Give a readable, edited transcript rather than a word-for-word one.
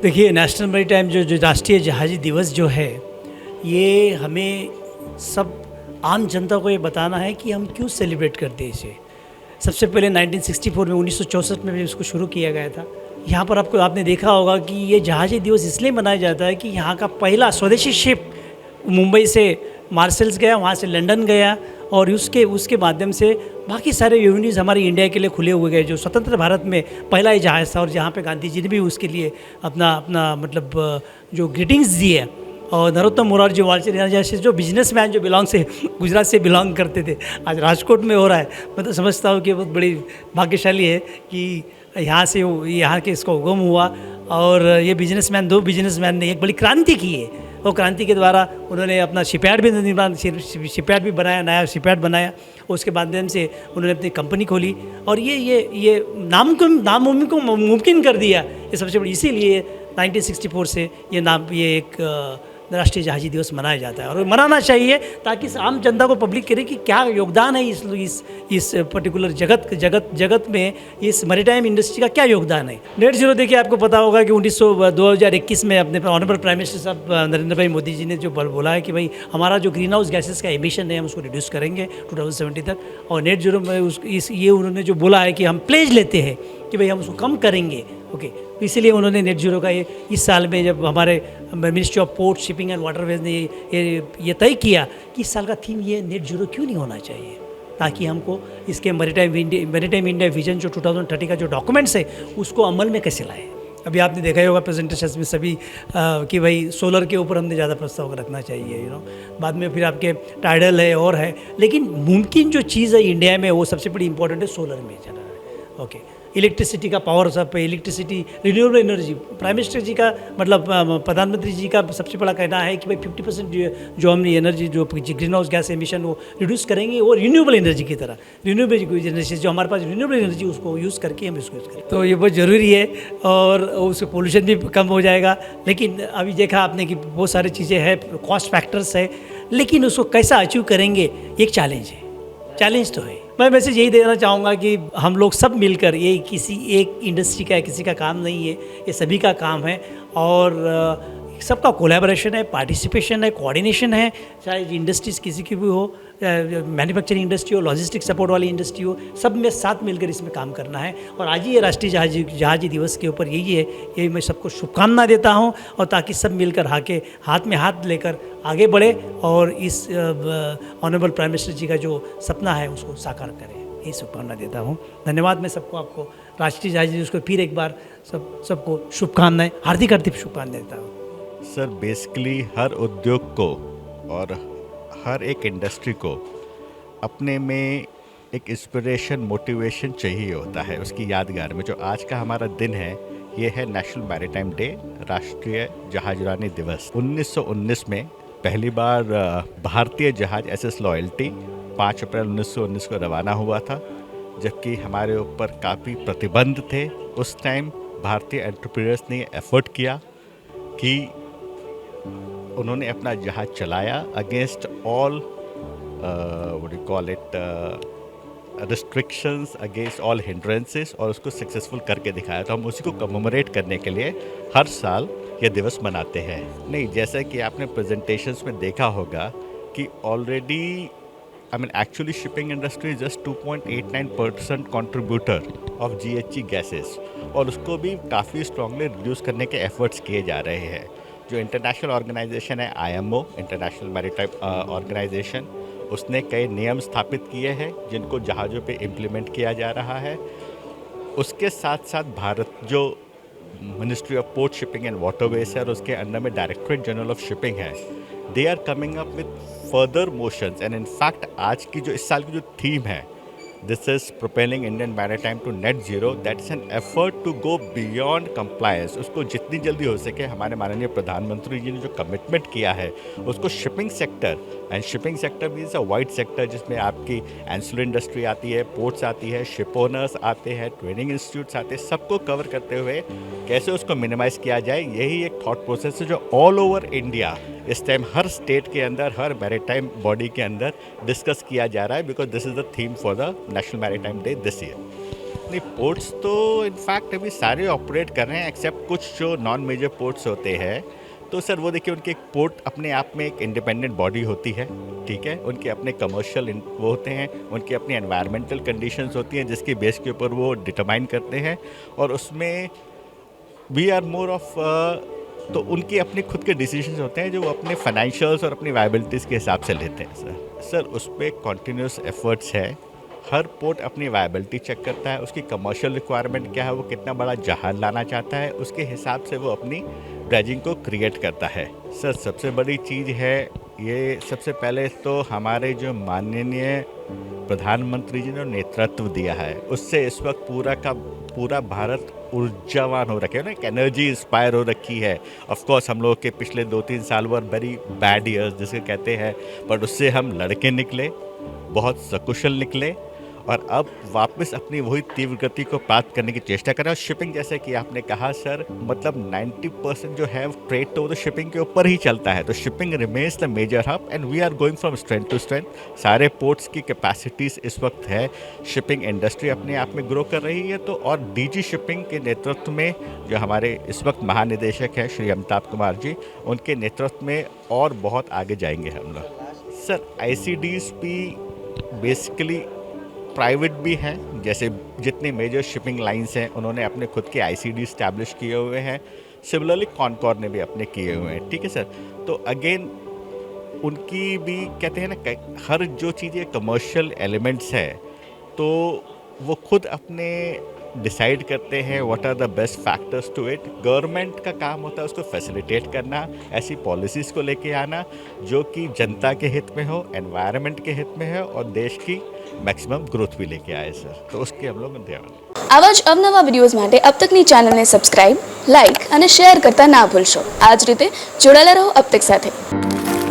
देखिए, national maritime जो राष्ट्रीय जहाज़ी दिवस जो है, ये हमें सब आम जनता को ये बताना है कि हम क्यों सेलिब्रेट करते हैं इसे। सबसे पहले 1964 में 1964 में भी इसको शुरू किया गया था। यहाँ पर आपने देखा होगा कि ये जहाज़ी दिवस इसलिए मनाया जाता है कि यहाँ का पहला स्वदेशी शिप मुंबई से मार्सेल्स गया, वहाँ से लंदन गया और उसके माध्यम से बाकी सारे यूनिट्स हमारे इंडिया के लिए खुले हुए गए। जो स्वतंत्र भारत में पहला ही जहाज़ था और जहाँ पे गांधी जी ने भी उसके लिए अपना अपना मतलब जो ग्रीटिंग्स दिए। और नरोत्तम मोरारजी वालचंद जैसे जो बिजनेसमैन जो गुजरात से बिलोंग करते थे, आज राजकोट में हो रहा है। मैं तो समझता हूँ कि बहुत बड़ी भाग्यशाली है कि यहाँ के इसका उगम हुआ। और ये दो बिजनेसमैन ने एक बड़ी क्रांति की है। वो क्रांति के द्वारा उन्होंने अपना शिपयार्ड भी बनाया, नया शिपयार्ड बनाया। उसके माध्यम से उन्होंने अपनी कंपनी खोली और ये नामुमकिन को मुमकिन कर दिया। ये सबसे बड़ी, इसीलिए 1964 से ये एक राष्ट्रीय जहाज़ी दिवस मनाया जाता है और मनाना चाहिए ताकि आम जनता को पब्लिक करे कि क्या योगदान है इस पर्टिकुलर जगत में, इस मैरीटाइम इंडस्ट्री का क्या योगदान है। नेट जीरो देखिए, आपको पता होगा कि 2021 में अपने ऑनरेबल प्राइम मिनिस्टर साहब नरेंद्र भाई मोदी जी ने जो बोला है कि भाई हमारा जो ग्रीन हाउस गैसेस का एमिशन है हम उसको रिड्यूस करेंगे 2070 तक। और नेट जीरो में ये उन्होंने जो बोला है कि हम प्लेज लेते हैं कि भाई हम उसको कम करेंगे। ओके, तो इसीलिए उन्होंने नेट जीरो का इस साल में जब हमारे ministry of port shipping and waterways ने ये तय किया कि इस साल का थीम ये नेट जीरो क्यों नहीं होना चाहिए, ताकि हमको इसके मैरीटाइम इंडिया विजन जो 2030 का जो डॉक्यूमेंट्स है उसको अमल में कैसे लाए। अभी आपने देखा ही होगा प्रेजेंटेशन में सभी कि भाई सोलर के ऊपर हमने ज़्यादा प्रस्ताव रखना चाहिए, बाद में फिर आपके टाइडल है और है, लेकिन मुमकिन जो चीज़ है इंडिया में वो सबसे बड़ी इंपॉर्टेंट है सोलर में चला है। ओके, इलेक्ट्रिसिटी का पावर सब पे, electricity, renewable energy. Prime minister ji का मतलब प्रधानमंत्री जी का सबसे बड़ा कहना है कि भाई 50% जो हमने एनर्जी जो ग्रीन हाउस गैस एमिशन वो रिड्यूस करेंगे वो रिन्यूएबल एनर्जी की तरह, रिन्यूएबल एनर्जी जो हमारे पास रिन्यूएबल एनर्जी उसको यूज़ करके हम इसको यूज़ करें, तो ये बहुत ज़रूरी है और उससे पोल्यूशन भी कम हो जाएगा। लेकिन अभी देखा आपने कि बहुत सारी चीज़ें हैं, कॉस्ट फैक्टर्स है, लेकिन उसको कैसा अचीव करेंगे एक चैलेंज तो है। मैं मैसेज यही देना चाहूँगा कि हम लोग सब मिलकर, ये किसी एक इंडस्ट्री का किसी का काम नहीं है, ये सभी का काम है और सबका कोलैबोरेशन है, पार्टिसिपेशन है, कोऑर्डिनेशन है। चाहे इंडस्ट्रीज़ किसी की भी हो, मैन्युफैक्चरिंग इंडस्ट्री हो, लॉजिस्टिक सपोर्ट वाली इंडस्ट्री हो, सब में साथ मिलकर इसमें काम करना है। और आज ही ये राष्ट्रीय जहाज़ी दिवस के ऊपर यही मैं सबको शुभकामना देता हूँ और ताकि सब मिलकर हाथ में हाथ लेकर आगे बढ़े और इस ऑनरेबल प्राइम मिनिस्टर जी का जो सपना है उसको साकार करें, यही शुभकामना देता हूँ। धन्यवाद। मैं आपको राष्ट्रीय जहाज़ी दिवस को फिर एक बार सबको शुभकामनाएं, हार्दिक शुभकामनाएं देता हूँ। सर, बेसिकली हर उद्योग को और हर एक इंडस्ट्री को अपने में एक इंस्पिरेशन, मोटिवेशन चाहिए होता है उसकी यादगार में। जो आज का हमारा दिन है ये है नेशनल मैरीटाइम डे, राष्ट्रीय जहाजरानी दिवस। 1919 में पहली बार भारतीय जहाज एसएस लॉयल्टी 5 अप्रैल 1919 को रवाना हुआ था, जबकि हमारे ऊपर काफ़ी प्रतिबंध थे। उस टाइम भारतीय एंटरप्रेन्योर्स ने एफर्ट किया कि उन्होंने अपना जहाज चलाया against all what you call it restrictions, against all hindrances, और उसको सक्सेसफुल करके दिखाया। तो हम उसी को कमेमोरेट करने के लिए हर साल ये दिवस मनाते हैं। नहीं, जैसा कि आपने प्रेजेंटेशंस में देखा होगा कि already actually shipping industry is just 2.89% contributor of GHG gases, और उसको भी काफ़ी स्ट्रांगली रिड्यूस करने के एफर्ट्स किए जा रहे हैं। जो इंटरनेशनल ऑर्गेनाइजेशन है IMO, इंटरनेशनल मैरीटाइम ऑर्गेनाइजेशन, उसने कई नियम स्थापित किए हैं जिनको जहाज़ों पे इम्प्लीमेंट किया जा रहा है। उसके साथ साथ भारत जो ministry of port shipping and waterways है और उसके अंडर में डायरेक्टरेट जनरल ऑफ शिपिंग है, they are coming up with further motions. And in fact आज की जो इस साल की जो थीम है, this is propelling Indian maritime to net zero, that's an effort to go beyond compliance. उसको जितनी जल्दी हो सके हमारे माननीय प्रधानमंत्री जी ने जो कमिटमेंट किया है उसको shipping sector, and shipping sector means a wide sector जिसमें आपकी एंसिलरी इंडस्ट्री आती है, पोर्ट्स आती है, शिप ओनर्स आते हैं, ट्रेनिंग इंस्टीट्यूट्स आते हैं, सबको कवर करते हुए कैसे उसको मिनिमाइज़ किया जाए, यही एक थॉट प्रोसेस है जो ऑल ओवर इंडिया इस टाइम हर स्टेट के अंदर, हर मैरीटाइम बॉडी के अंदर डिस्कस किया जा रहा है, because this is the theme for the national maritime day this year. नहीं, पोर्ट्स तो इनफैक्ट अभी सारे ऑपरेट कर रहे हैं एक्सेप्ट कुछ जो नॉन मेजर पोर्ट्स होते हैं। तो सर वो देखिए, उनके एक पोर्ट अपने आप में एक इंडिपेंडेंट बॉडी होती है, ठीक है। उनके अपने कमर्शियल वो होते हैं, उनकी अपनी एनवायरमेंटल कंडीशंस होती हैं जिसके बेस के ऊपर वो डिटरमाइन करते हैं, और उसमें वी आर मोर ऑफ तो उनके अपने खुद के डिसीजंस होते हैं जो वो अपने फाइनेंशियल्स और अपनी वायबिलिटीज़ के हिसाब से लेते हैं सर उस पर कॉन्टीन्यूस एफर्ट्स है। हर पोर्ट अपनी वायबिलिटी चेक करता है, उसकी कमर्शियल रिक्वायरमेंट क्या है, वो कितना बड़ा जहाज लाना चाहता है, उसके हिसाब से वो अपनी ड्रेजिंग को क्रिएट करता है। सर सबसे बड़ी चीज़ है ये, सबसे पहले तो हमारे जो माननीय प्रधानमंत्री जी ने नेतृत्व दिया है, उससे इस वक्त पूरा का पूरा भारत ऊर्जावान हो रखे है ना, एक एनर्जी इंस्पायर हो रखी है। ऑफ कोर्स हम लोग के पिछले 2-3 साल वर वेरी बैड ईयर्स जिसे कहते हैं, बट उससे हम लड़के निकले, बहुत सकुशल निकले, और अब वापस अपनी वही तीव्र गति को प्राप्त करने की चेष्टा करें। और शिपिंग जैसे कि आपने कहा सर, मतलब 90% जो है ट्रेड तो शिपिंग के ऊपर ही चलता है, तो shipping remains the major hub and we are going from strength to strength. सारे पोर्ट्स की कैपेसिटीज़ इस वक्त है, शिपिंग इंडस्ट्री अपने आप में ग्रो कर रही है। तो और डीजी शिपिंग के नेतृत्व में जो हमारे इस वक्त महानिदेशक हैं श्री अमिताभ कुमार जी, उनके नेतृत्व में और बहुत आगे जाएंगे हम लोग। सर ICDs भी बेसिकली प्राइवेट भी हैं, जैसे जितने मेजर शिपिंग लाइंस हैं उन्होंने अपने खुद के ICD इस्टेब्लिश किए हुए हैं, सिमिलरली कॉनकॉर ने भी अपने किए हुए हैं, ठीक है सर। तो अगेन उनकी भी कहते हैं ना, हर जो चीज़ें कमर्शियल एलिमेंट्स हैं तो वो खुद अपने डिसाइड करते हैं what are the best factors to it. Government का काम होता है उसको फैसिलिटेट करना, ऐसी पॉलिसीज़ को लेके आना जो कि जनता के हित में हो, एनवायरनमेंट के हित में है, और देश की मैक्सिमम ग्रोथ भी लेके आए सर। तो उसके हम लोग धन्यवाद। આવા જ અવનવા વિડીયોઝ માટે અબ તકની ચેનલને સબસ્ક્રાઇબ, લાઇક અને શેર કરતા ના ભૂલશો। આ જ રીતે જોડાયેલા રહો અબ તક સાથે।